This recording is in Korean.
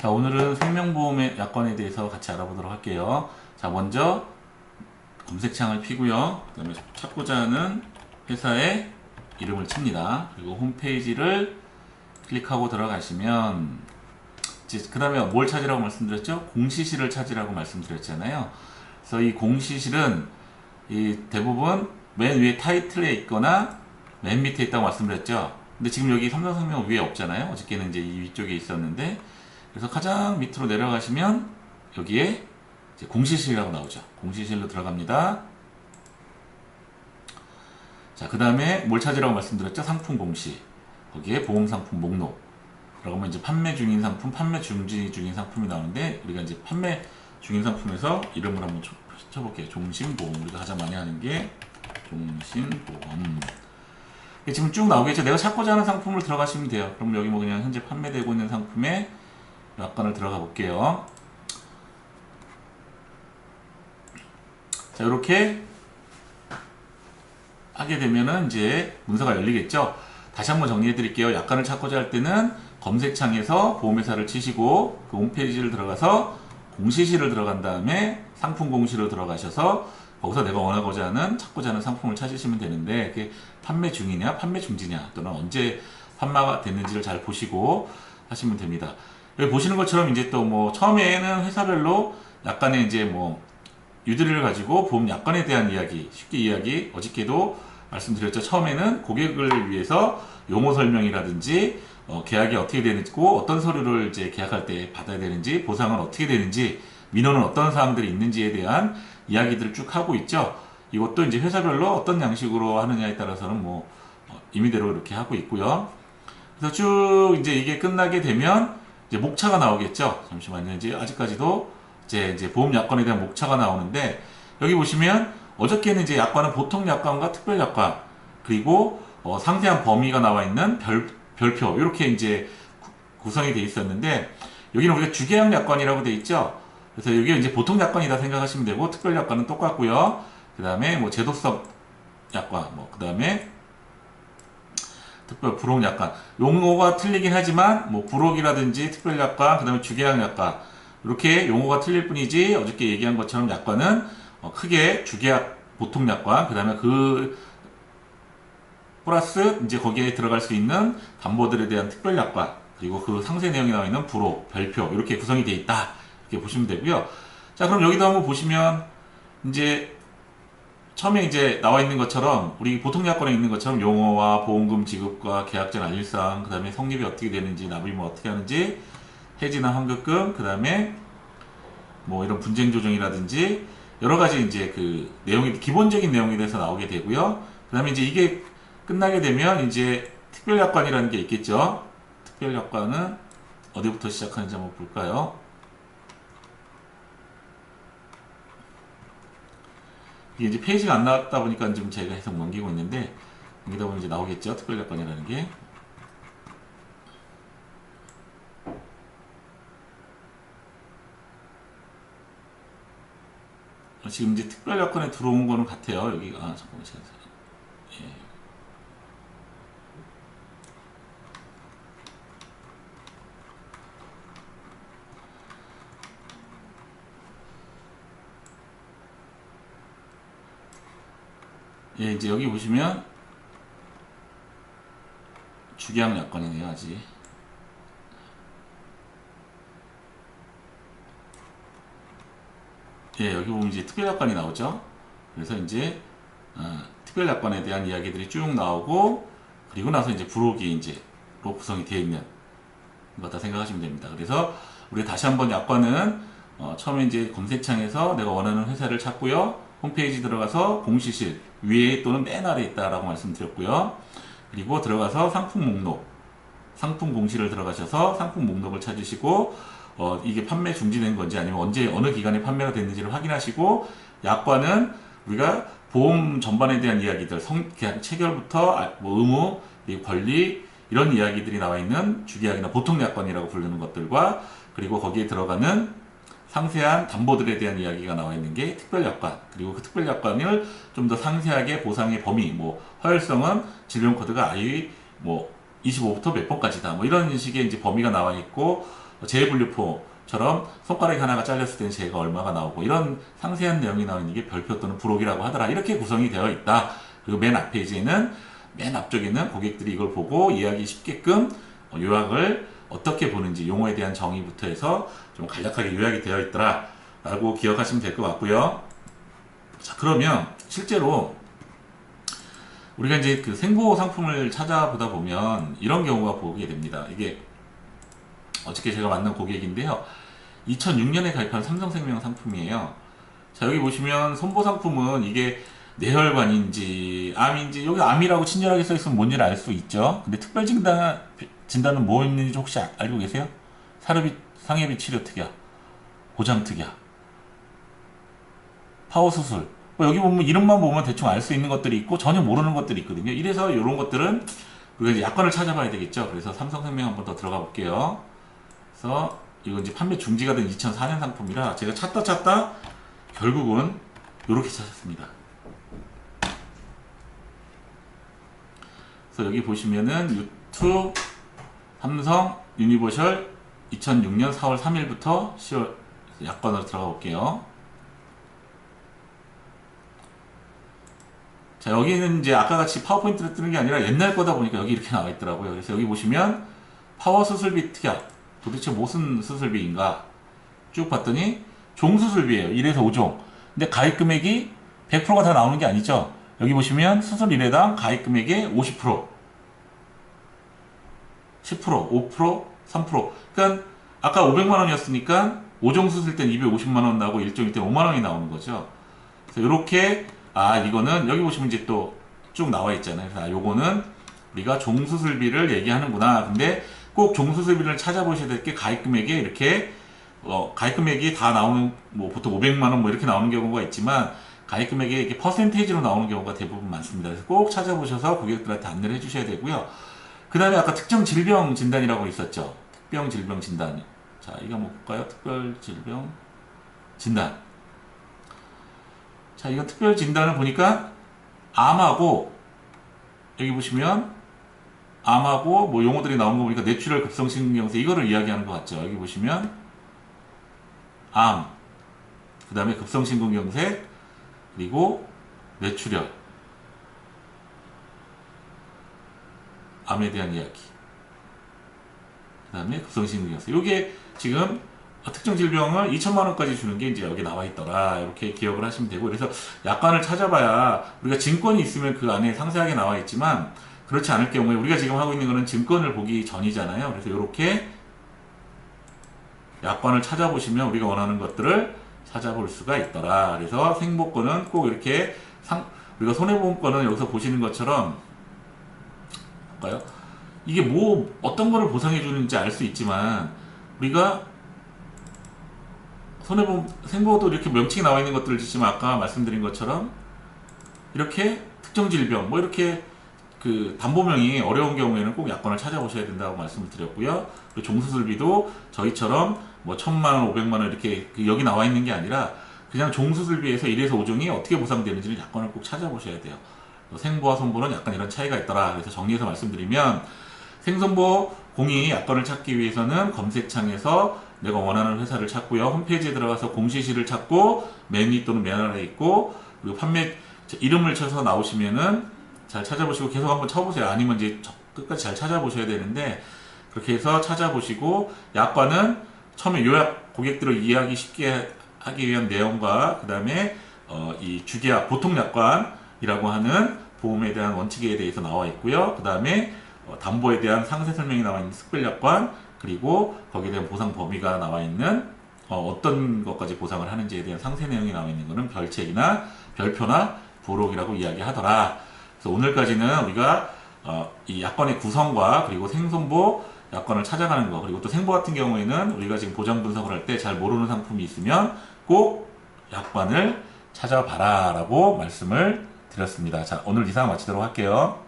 자, 오늘은 생명보험의 약관에 대해서 같이 알아보도록 할게요. 자, 먼저 검색창을 피고요. 그 다음에 찾고자 하는 회사의 이름을 칩니다. 그리고 홈페이지를 클릭하고 들어가시면 그 다음에 뭘 찾으라고 말씀드렸죠? 공시실을 찾으라고 말씀드렸잖아요. 그래서 이 공시실은 이 대부분 맨 위에 타이틀에 있거나 맨 밑에 있다고 말씀드렸죠. 근데 지금 여기 삼성생명 위에 없잖아요. 어저께는 이제 이 위쪽에 있었는데, 그래서 가장 밑으로 내려가시면 여기에 이제 공시실이라고 나오죠. 공시실로 들어갑니다. 자, 그 다음에 뭘 찾으라고 말씀드렸죠? 상품 공시. 거기에 보험상품 목록. 그러면 이제 판매 중인 상품, 판매 중지 중인 상품이 나오는데, 우리가 이제 판매 중인 상품에서 이름을 한번 쳐볼게요. 종신보험. 우리가 가장 많이 하는 게 종신보험. 지금 쭉 나오겠죠. 내가 찾고자 하는 상품을 들어가시면 돼요. 그럼 여기 뭐 그냥 현재 판매되고 있는 상품에 약관을 들어가 볼게요. 자, 이렇게 하게 되면은 이제 문서가 열리겠죠. 다시 한번 정리해 드릴게요. 약관을 찾고자 할 때는 검색창에서 보험회사를 치시고 그 홈페이지를 들어가서 공시실을 들어간 다음에 상품 공시로 들어가셔서 거기서 내가 원하고자 하는 찾고자 하는 상품을 찾으시면 되는데, 그게 판매 중이냐 판매 중지냐 또는 언제 판매가 됐는지를 잘 보시고 하시면 됩니다. 여기 보시는 것처럼 이제 또 뭐 처음에는 회사별로 약간의 이제 뭐 유두리를 가지고 보험 약관에 대한 이야기, 쉽게 이야기, 어저께도 말씀드렸죠. 처음에는 고객을 위해서 용어 설명이라든지 계약이 어떻게 되는지, 어떤 서류를 이제 계약할 때 받아야 되는지, 보상은 어떻게 되는지, 민원은 어떤 사항들이 있는지에 대한 이야기들을 쭉 하고 있죠. 이것도 이제 회사별로 어떤 양식으로 하느냐에 따라서는 뭐 임의대로 이렇게 하고 있고요. 그래서 쭉 이제 이게 끝나게 되면 이제 목차가 나오겠죠. 잠시만요. 이제 아직까지도 이제 보험 약관에 대한 목차가 나오는데, 여기 보시면 어저께는 이제 약관은 보통 약관과 특별 약관, 그리고 상세한 범위가 나와 있는 별표, 이렇게 이제 구성이 되어 있었는데, 여기는 우리가 주계약 약관이라고 되어 있죠. 그래서 여기 이제 보통 약관이다 생각하시면 되고, 특별 약관은 똑같고요. 그 다음에 뭐 제도성 약관, 그 다음에 특별 부록 약관, 용어가 틀리긴 하지만 뭐 부록이라든지 특별 약관, 그 다음에 주계약 약관, 이렇게 용어가 틀릴 뿐이지 어저께 얘기한 것처럼 약관은 크게 주계약, 보통 약관, 그 다음에 그 플러스 이제 거기에 들어갈 수 있는 담보들에 대한 특별 약관, 그리고 그 상세 내용이 나와 있는 부록, 별표, 이렇게 구성이 되어 있다, 이렇게 보시면 되고요. 자, 그럼 여기도 한번 보시면 이제 처음에 이제 나와 있는 것처럼, 우리 보통 약관에 있는 것처럼 용어와 보험금 지급과 계약전 안일사항, 그 다음에 성립이 어떻게 되는지, 납입을 어떻게 하는지, 해지나 환급금, 그 다음에 뭐 이런 분쟁 조정이라든지 여러 가지 이제 그 내용이, 기본적인 내용에 대해서 나오게 되고요. 그 다음에 이제 이게 끝나게 되면 이제 특별약관이라는 게 있겠죠. 특별약관은 어디부터 시작하는지 한번 볼까요? 이게 이제 페이지가 안 나왔다 보니까 좀 제가 계속 넘기고 있는데, 여기다 보면 이제 나오겠죠. 특별약관이라는 게. 지금 이제 특별약관에 들어온 거는 같아요. 여기, 잠깐만, 예, 이제 여기 보시면 주계약 약관이네요, 아직. 예, 여기 보면 이제 특별약관이 나오죠. 그래서 이제 특별약관에 대한 이야기들이 쭉 나오고, 그리고 나서 이제 부록이 이제 로 구성이 되어 있는 거다 생각하시면 됩니다. 그래서 우리 다시 한번 약관은 처음에 이제 검색창에서 내가 원하는 회사를 찾고요. 홈페이지 들어가서 공시실 위에 또는 맨 아래에 있다라고 말씀드렸고요. 그리고 들어가서 상품 목록, 상품 공시를 들어가셔서 상품 목록을 찾으시고, 이게 판매 중지된 건지 아니면 언제 어느 기간에 판매가 됐는지를 확인하시고, 약관은 우리가 보험 전반에 대한 이야기들, 계약 체결부터 뭐 의무, 그리고 권리, 이런 이야기들이 나와 있는 주계약이나 보통 약관이라고 부르는 것들과, 그리고 거기에 들어가는 상세한 담보들에 대한 이야기가 나와 있는 게 특별약관, 그리고 그 특별약관을 좀 더 상세하게 보상의 범위, 뭐 허혈성은 질병 코드가 I 뭐 25부터 몇 번까지다, 뭐 이런 식의 이제 범위가 나와 있고, 재분류표처럼 손가락이 하나가 잘렸을 때는 재가 얼마가 나오고 이런 상세한 내용이 나와 있는 게 별표 또는 부록이라고 하더라. 이렇게 구성이 되어 있다. 그리고 맨 앞페이지에는 맨 앞쪽에는 고객들이 이걸 보고 이해하기 쉽게끔 요약을 어떻게 보는지 용어에 대한 정의부터 해서 좀 간략하게 요약이 되어 있더라 라고 기억하시면 될 것 같고요. 자, 그러면 실제로 우리가 이제 그 생보호 상품을 찾아보다 보면 이런 경우가 보게 됩니다. 이게 어저께 제가 만난 고객인데요. 2006년에 가입한 삼성생명 상품이에요. 자, 여기 보시면 손보 상품은 이게 뇌혈관인지 암인지, 여기 암이라고 친절하게 써있으면 뭔지를 알 수 있죠. 근데 특별 진단은 뭐 있는지 혹시 알고 계세요? 상해비 치료 특약, 고장 특약, 파워 수술. 여기 보면 이름만 보면 대충 알 수 있는 것들이 있고 전혀 모르는 것들이 있거든요. 이래서 이런 것들은 우리가 이제 약관을 찾아봐야 되겠죠. 그래서 삼성생명 한번 더 들어가 볼게요. 그래서 이건 이제 판매 중지가 된 2004년 상품이라 제가 찾다 결국은 이렇게 찾았습니다. 그래서 여기 보시면은 유투 삼성 유니버셜 2006년 4월 3일부터 10월 약관으로 들어가 볼게요. 자, 여기는 이제 아까 같이 파워포인트로 뜨는 게 아니라 옛날 거다 보니까 여기 이렇게 나와 있더라고요. 그래서 여기 보시면 파워 수술비 특약, 도대체 무슨 수술비인가 쭉 봤더니 종수술비예요. 1에서 5종. 근데 가입 금액이 100%가 다 나오는 게 아니죠. 여기 보시면 수술 1회당 가입 금액의 50%, 10%, 5%, 3%. 그러니까 아까 500만 원이었으니까 5종 수술 땐 250만 원 나오고 1종일 땐 5만 원이 나오는 거죠. 그래서 이렇게 이거는 여기 보시면 이제 또 쭉 나와 있잖아요. 그래서 요거는 우리가 종수술비를 얘기하는구나. 근데 꼭 종수술비를 찾아보셔야 될 게 가입 금액에 이렇게 가입 금액이 다 나오는, 뭐 보통 500만 원 뭐 이렇게 나오는 경우가 있지만 가입 금액이 이렇게 퍼센테이지로 나오는 경우가 대부분 많습니다. 그래서 꼭 찾아보셔서 고객들한테 안내를 해주셔야 되고요. 그 다음에 아까 특정 질병 진단이라고 있었죠. 특병 질병 진단. 자, 이거 한번 볼까요? 특별 질병 진단. 자, 이거 특별 진단을 보니까 암하고, 여기 보시면 암하고 뭐 용어들이 나오는 거 보니까 뇌출혈 급성심근경색 이거를 이야기하는 것 같죠. 여기 보시면 암, 그 다음에 급성심근경색, 그리고 뇌출혈, 암에 대한 이야기, 그 다음에 급성심근경색. 이게 지금 특정 질병을 2천만 원까지 주는 게 이제 여기 나와 있더라. 이렇게 기억을 하시면 되고, 그래서 약관을 찾아봐야 우리가 증권이 있으면 그 안에 상세하게 나와 있지만 그렇지 않을 경우에 우리가 지금 하고 있는 거는 증권을 보기 전이잖아요. 그래서 이렇게 약관을 찾아보시면 우리가 원하는 것들을 찾아볼 수가 있더라. 그래서 생보권은 꼭 이렇게 우리가 손해보험권은 여기서 보시는 것처럼 볼까요? 이게 뭐 어떤 거를 보상해 주는지 알 수 있지만 우리가 손해보험 생보도 이렇게 명칭이 나와 있는 것들을 짓지만 아까 말씀드린 것처럼 이렇게 특정 질병 뭐 이렇게 그 담보명이 어려운 경우에는 꼭 약관을 찾아보셔야 된다고 말씀을 드렸고요. 그리고 종수술비도 저희처럼 뭐 1,000만 원, 500만 원 이렇게 여기 나와 있는 게 아니라 그냥 종수술비에서 1에서 5종이 어떻게 보상되는지를 약관을 꼭 찾아보셔야 돼요. 생보와 손보는 약간 이런 차이가 있더라. 그래서 정리해서 말씀드리면 생손보 공이 약관을 찾기 위해서는 검색창에서 내가 원하는 회사를 찾고요. 홈페이지에 들어가서 공시시를 찾고 맨 위 또는 맨 아래에 있고, 그리고 판매 이름을 쳐서 나오시면은 잘 찾아보시고 계속 한번 쳐보세요. 아니면 이제 끝까지 잘 찾아보셔야 되는데, 그렇게 해서 찾아보시고 약관은 처음에 요약 고객들을 이해하기 쉽게 하기 위한 내용과 그 다음에 이 주계약 보통 약관이라고 하는 보험에 대한 원칙에 대해서 나와 있고요. 그 다음에 담보에 대한 상세 설명이 나와 있는 특별약관, 그리고 거기에 대한 보상 범위가 나와 있는 어떤 것까지 보상을 하는지에 대한 상세 내용이 나와 있는 것은 별책이나 별표나 부록이라고 이야기하더라. 그래서 오늘까지는 우리가 이 약관의 구성과 그리고 생손보 약관을 찾아가는 거, 그리고 또 생보 같은 경우에는 우리가 지금 보장 분석을 할 때 잘 모르는 상품이 있으면 꼭 약관을 찾아봐라 라고 말씀을 드렸습니다. 자, 오늘 이상 마치도록 할게요.